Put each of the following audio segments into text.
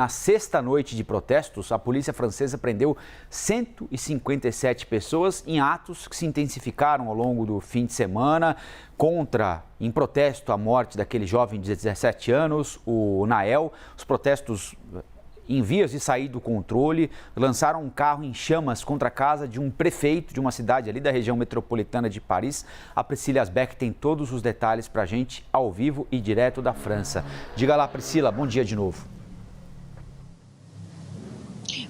Na sexta noite de protestos, a polícia francesa prendeu 157 pessoas em atos que se intensificaram ao longo do fim de semana em protesto à morte daquele jovem de 17 anos, o Nael. Os protestos em vias de sair do controle lançaram um carro em chamas contra a casa de um prefeito de uma cidade ali da região metropolitana de Paris. A Priscila Asbeck tem todos os detalhes para a gente ao vivo e direto da França. Diga lá, Priscila, bom dia de novo.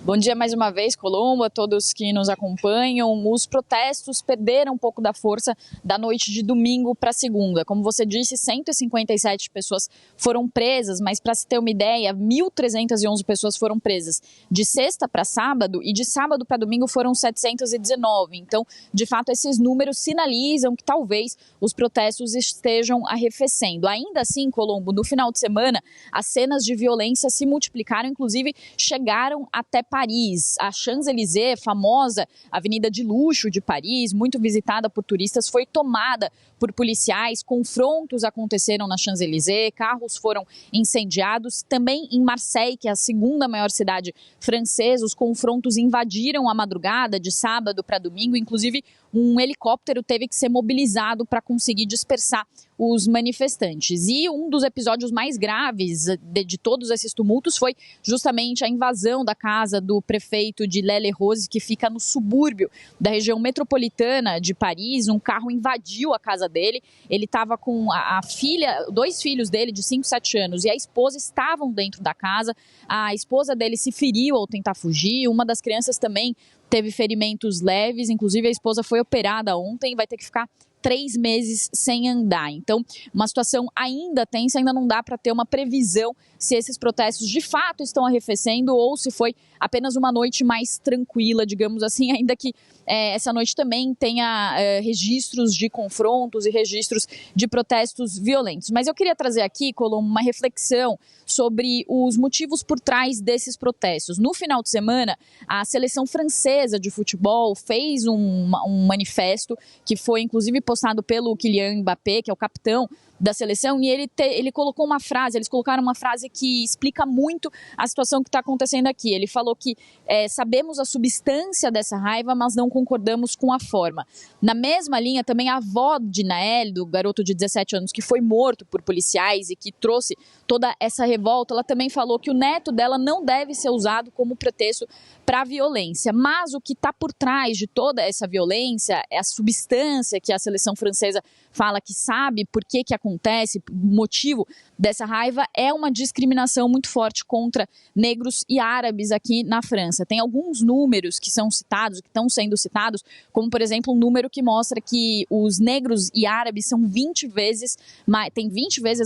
Bom dia mais uma vez, Colombo, a todos que nos acompanham. Os protestos perderam um pouco da força da noite de domingo para segunda. Como você disse, 157 pessoas foram presas, mas para se ter uma ideia, 1.311 pessoas foram presas de sexta para sábado e de sábado para domingo foram 719. Então, de fato, esses números sinalizam que talvez os protestos estejam arrefecendo. Ainda assim, Colombo, no final de semana, as cenas de violência se multiplicaram, inclusive chegaram até Paris. A Champs-Élysées, famosa avenida de luxo de Paris, muito visitada por turistas, foi tomada por policiais. Confrontos aconteceram na Champs-Élysées, carros foram incendiados. Também em Marseille, que é a segunda maior cidade francesa, os confrontos invadiram a madrugada de sábado para domingo. Inclusive, um helicóptero teve que ser mobilizado para conseguir dispersar os manifestantes. E um dos episódios mais graves de todos esses tumultos foi justamente a invasão da casa do prefeito de L'Haÿ-les-Roses, que fica no subúrbio da região metropolitana de Paris. Um carro invadiu a casa dele. Ele estava com a filha, 2 filhos dele de 5 e 7 anos e a esposa estavam dentro da casa. A esposa dele se feriu ao tentar fugir. Uma das crianças também teve ferimentos leves, inclusive a esposa foi operada ontem e vai ter que ficar 3 meses sem andar. Então, uma situação ainda tensa, ainda não dá para ter uma previsão se esses protestos de fato estão arrefecendo ou se foi apenas uma noite mais tranquila, digamos assim, ainda que essa noite também tenha registros de confrontos e registros de protestos violentos. Mas eu queria trazer aqui, Colombo, uma reflexão sobre os motivos por trás desses protestos. No final de semana, a seleção francesa de futebol fez um manifesto que foi inclusive postado pelo Kylian Mbappé, que é o capitão da seleção, e ele colocou uma frase, eles colocaram uma frase que explica muito a situação que está acontecendo aqui. Ele falou que sabemos a substância dessa raiva, mas não concordamos com a forma. Na mesma linha, também a avó de Nael, do garoto de 17 anos que foi morto por policiais e que trouxe toda essa revolta, ela também falou que o neto dela não deve ser usado como pretexto para a violência. Mas o que está por trás de toda essa violência é a substância que a seleção francesa fala que sabe por que acontece, o motivo dessa raiva é uma discriminação muito forte contra negros e árabes aqui na França. Tem alguns números que são citados, que estão sendo citados, como por exemplo um número que mostra que os negros e árabes são 20 vezes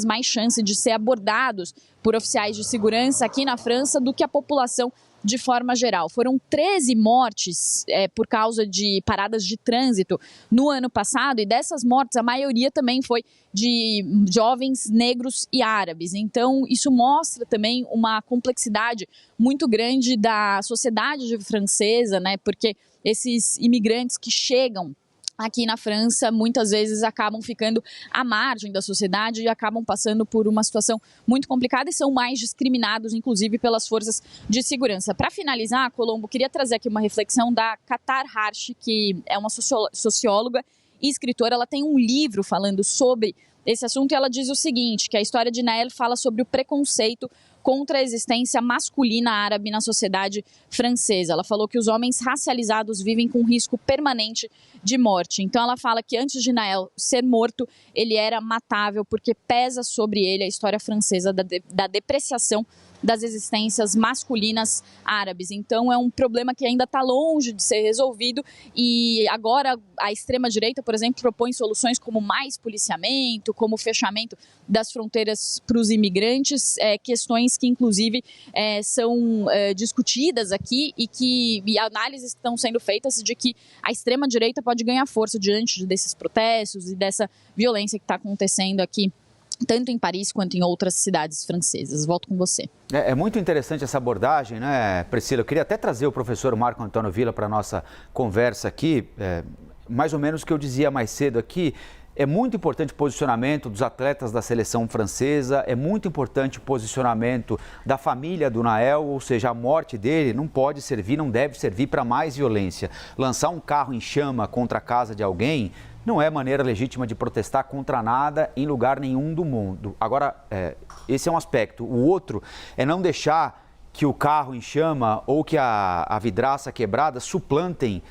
mais chance de ser abordados por oficiais de segurança aqui na França do que a população de forma geral. Foram 13 mortes por causa de paradas de trânsito no ano passado e dessas mortes a maioria também foi de jovens negros e árabes. Então isso mostra também uma complexidade muito grande da sociedade francesa, né? Porque esses imigrantes que chegam aqui na França, muitas vezes acabam ficando à margem da sociedade e acabam passando por uma situação muito complicada e são mais discriminados, inclusive, pelas forças de segurança. Para finalizar, Colombo, queria trazer aqui uma reflexão da Qatar Harsh, que é uma socióloga e escritora. Ela tem um livro falando sobre esse assunto e ela diz o seguinte, que a história de Nael fala sobre o preconceito contra a existência masculina árabe na sociedade francesa. Ela falou que os homens racializados vivem com risco permanente de morte. Então ela fala que antes de Nael ser morto, ele era matável porque pesa sobre ele a história francesa da depreciação das existências masculinas árabes. Então é um problema que ainda está longe de ser resolvido e agora a extrema-direita, por exemplo, propõe soluções como mais policiamento, como o fechamento das fronteiras para os imigrantes, questões que inclusive são discutidas aqui e análises que estão sendo feitas de que a extrema-direita pode ganhar força diante desses protestos e dessa violência que está acontecendo aqui tanto em Paris quanto em outras cidades francesas. Volto com você. É muito interessante essa abordagem, né, Priscila? Eu queria até trazer o professor Marco Antônio Villa para a nossa conversa aqui, mais ou menos o que eu dizia mais cedo aqui. É muito importante o posicionamento dos atletas da seleção francesa, é muito importante o posicionamento da família do Nael, ou seja, a morte dele não pode servir, não deve servir para mais violência. Lançar um carro em chama contra a casa de alguém não é maneira legítima de protestar contra nada em lugar nenhum do mundo. Agora, esse é um aspecto. O outro é não deixar que o carro em chama ou que a vidraça quebrada suplantem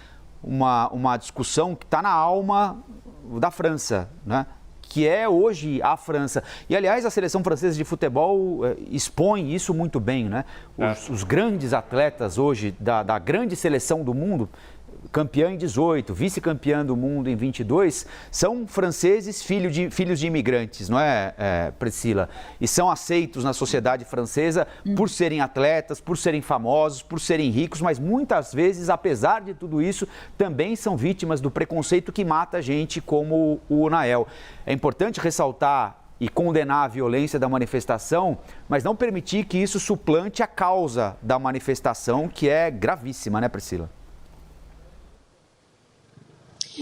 uma discussão que está na alma da França, né? Que é hoje a França. E, aliás, a seleção francesa de futebol expõe isso muito bem, né? Os grandes atletas hoje da grande seleção do mundo, campeã em 18, vice-campeã do mundo em 22, são franceses filhos de imigrantes, não é, Priscila? E são aceitos na sociedade francesa por serem atletas, por serem famosos, por serem ricos, mas muitas vezes, apesar de tudo isso, também são vítimas do preconceito que mata gente como o Nael. É importante ressaltar e condenar a violência da manifestação, mas não permitir que isso suplante a causa da manifestação, que é gravíssima, né, Priscila?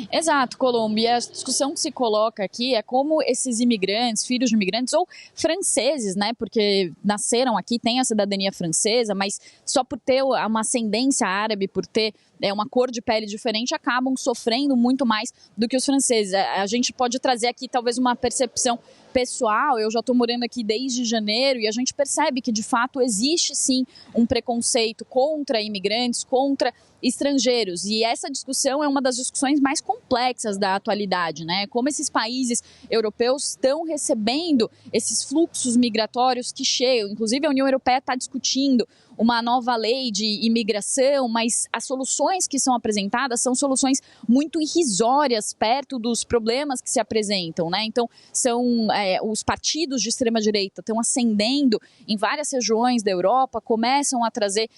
Exato, Colombo. E a discussão que se coloca aqui é como esses imigrantes, filhos de imigrantes ou franceses, né, porque nasceram aqui, têm a cidadania francesa, mas só por ter uma ascendência árabe, por ter uma cor de pele diferente, acabam sofrendo muito mais do que os franceses. A gente pode trazer aqui talvez uma percepção pessoal. Eu já estou morando aqui desde janeiro e a gente percebe que de fato existe sim um preconceito contra imigrantes, contra estrangeiros, e essa discussão é uma das discussões mais complexas da atualidade, né? Como esses países europeus estão recebendo esses fluxos migratórios que chegam. Inclusive a União Europeia está discutindo uma nova lei de imigração, mas as soluções que são apresentadas são soluções muito irrisórias perto dos problemas que se apresentam, né? Então, são os partidos de extrema-direita estão ascendendo em várias regiões da Europa, começam a trazer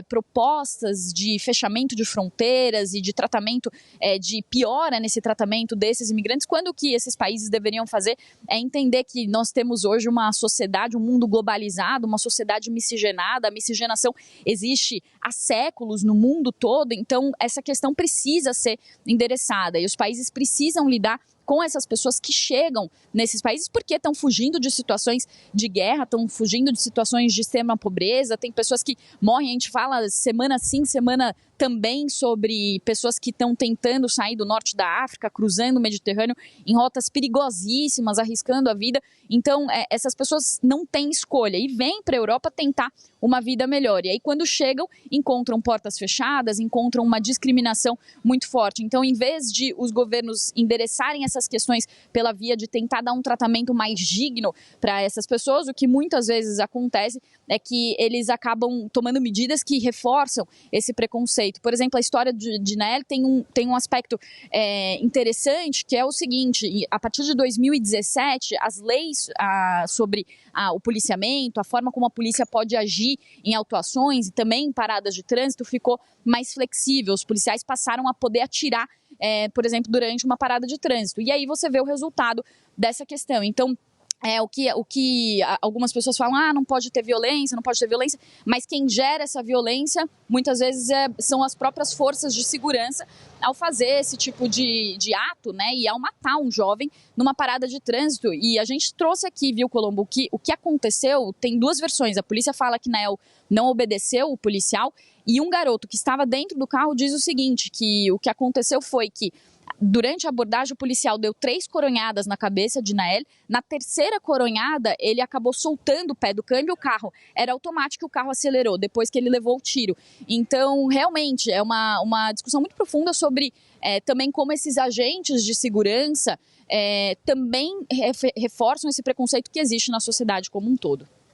propostas de fechamento de fronteiras e de tratamento, de piora nesse tratamento desses imigrantes, quando o que esses países deveriam fazer é entender que nós temos hoje uma sociedade, um mundo globalizado, uma sociedade miscigenada. A miscigenação existe há séculos no mundo todo, então essa questão precisa ser endereçada e os países precisam lidar com essas pessoas que chegam nesses países porque estão fugindo de situações de guerra, estão fugindo de situações de extrema pobreza, tem pessoas que morrem, a gente fala semana sim, semana também sobre pessoas que estão tentando sair do norte da África, cruzando o Mediterrâneo em rotas perigosíssimas, arriscando a vida. Então, essas pessoas não têm escolha e vêm para a Europa tentar uma vida melhor. E aí, quando chegam, encontram portas fechadas, encontram uma discriminação muito forte. Então, em vez de os governos endereçarem essas questões pela via de tentar dar um tratamento mais digno para essas pessoas, o que muitas vezes acontece é que eles acabam tomando medidas que reforçam esse preconceito. Por exemplo, a história de Nael tem um aspecto interessante, que é o seguinte: a partir de 2017, as leis sobre o policiamento, a forma como a polícia pode agir em autuações e também em paradas de trânsito ficou mais flexível. Os policiais passaram a poder atirar, por exemplo, durante uma parada de trânsito. E aí você vê o resultado dessa questão. Então, o que algumas pessoas falam, não pode ter violência, mas quem gera essa violência muitas vezes são as próprias forças de segurança ao fazer esse tipo de ato, né, e ao matar um jovem numa parada de trânsito. E a gente trouxe aqui, viu, Colombo, o que aconteceu, tem duas versões. A polícia fala que Nael não obedeceu o policial e um garoto que estava dentro do carro diz o seguinte, que o que aconteceu foi que durante a abordagem, o policial deu 3 coronhadas na cabeça de Nael. Na terceira coronhada, ele acabou soltando o pé do câmbio, o carro era automático, o carro acelerou depois que ele levou o tiro. Então, realmente, é uma discussão muito profunda sobre também como esses agentes de segurança também reforçam esse preconceito que existe na sociedade como um todo.